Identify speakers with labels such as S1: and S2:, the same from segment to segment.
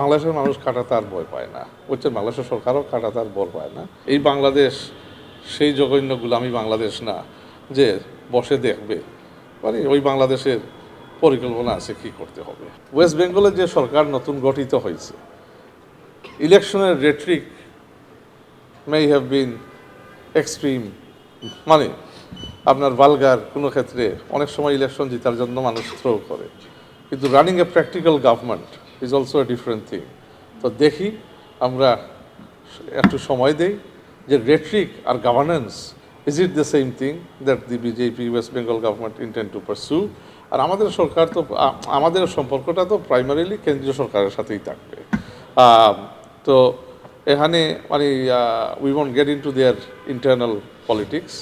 S1: বাংলাদেশের মানুষ কাটাতে আর ভয় পায় না, বুঝছেন? বাংলাদেশের সরকারও কাটাতে আর ভয় পায় না। এই বাংলাদেশ সেই জঘন্য গোলামি বাংলাদেশ না যে বসে দেখবে, মানে ওই বাংলাদেশের পরিকল্পনা আছে কি করতে হবে। ওয়েস্ট বেঙ্গলের যে সরকার নতুন গঠিত হয়েছে, ইলেকশনের রেট্রিক মে হ্যাভ বিন এক্সট্রিম, মানে আপনার ভালগার কোনো ক্ষেত্রে অনেক সময় ইলেকশন জেতার জন্য মানুষ থ্রো করে, কিন্তু running a practical government is also a different thing. তো দেখি আমরা একটু সময় দেই যে রেট্রিক আর governance is it the same thing that the BJP West Bengal government intend to pursue. আর আমাদের সরকার তো, আমাদের সম্পর্কটা তো প্রাইমারিলি কেন্দ্রীয় সরকারের সাথেই থাকবে। তো এখানে মানে we won't get into their internal politics.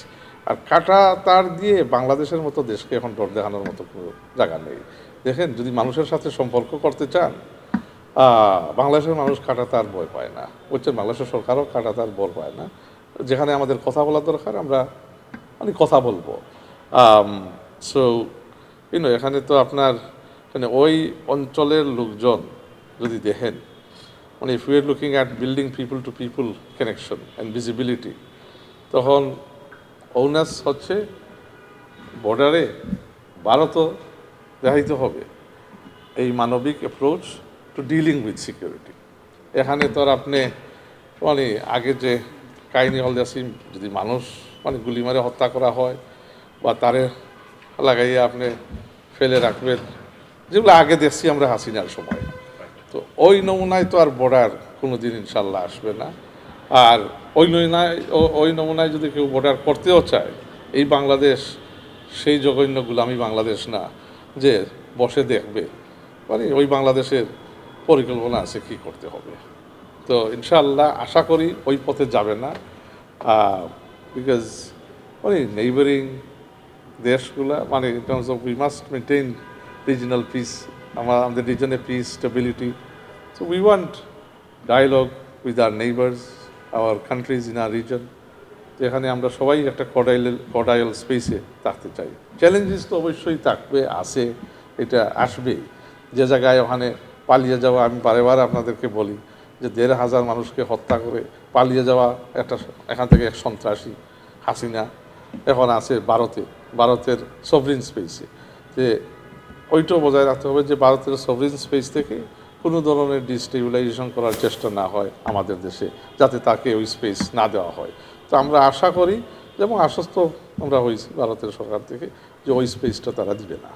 S1: আর কাটা তার দিয়ে বাংলাদেশের মতো দেশকে এখন ডর দেখানোর মতো কোনো জায়গা নেই। দেখেন, যদি মানুষের সাথে সম্পর্ক করতে চান, বাংলাদেশের মানুষ কাটা তার ভয় পায় না, বুঝছেন? বাংলাদেশের সরকারও কাটা তার ভয় পায় না। যেখানে আমাদের কথা বলা দরকার আমরা মানে কথা বলবো। সো এখানে তো আপনার মানে ওই অঞ্চলের লোকজন যদি দেখেন, মানে if you are looking at building people to people connection and visibility, তখন ওনাস হচ্ছে বর্ডারে ভারতও দেখাইতে হবে এই মানবিক approach to dealing with security. এখানে তো আর আপনি মানে আগে যে কাহিনী হলদাসিম, যদি মানুষ মানে গুলি মারে হত্যা করা হয় বা তারে লাগাইয়া আপনি ফেলে রাখবেন, যেগুলো আগে দেখছি আমরা হাসিনার সময়, তো ওই নমুনায় তো আর বর্ডার কোনো দিন ইনশাল্লাহ আসবে না। আর ওই নমুনায় যদি কেউ বর্ডার করতেও চায়, এই বাংলাদেশ সেই জঘন্য গোলামি বাংলাদেশ না যে বসে দেখবে, মানে ওই বাংলাদেশের পরিকল্পনা আছে কি করতে হবে। তো ইনশাআল্লাহ আশা করি ওই পথে যাবে না, বিকজ মানে নেইবারিং দেশগুলা মানে in terms of we must maintain regional peace, আমাদের রিজনে peace, stability. So we want dialogue with our neighbours, our countries in our region. তো এখানে আমরা সবাই একটা কর্ডাইল স্পেসে থাকতে চাই। চ্যালেঞ্জেস তো অবশ্যই থাকবে, আছে, এটা আসবেই। যে জায়গায় ওখানে পালিয়ে যাওয়া, আমি বারেবার আপনাদেরকে বলি যে 1,500 মানুষকে হত্যা করে পালিয়ে যাওয়া একটা, এখান থেকে এক সন্ত্রাসী হাসিনা এখন আছে ভারতের সভরিন স্পেসে। যে ওইটাও বজায় রাখতে হবে যে ভারতের সভরিন স্পেস থেকে কোনো ধরনের ডিস্টেবিলাইজেশন করার চেষ্টা না হয় আমাদের দেশে, যাতে তাকে ওই স্পেস না দেওয়া হয়। তো আমরা আশা করি, যেমন আশ্বস্ত আমরা হয়েছি ভারতের সরকার থেকে, যে ওই স্পেসটা তারা দিবে না।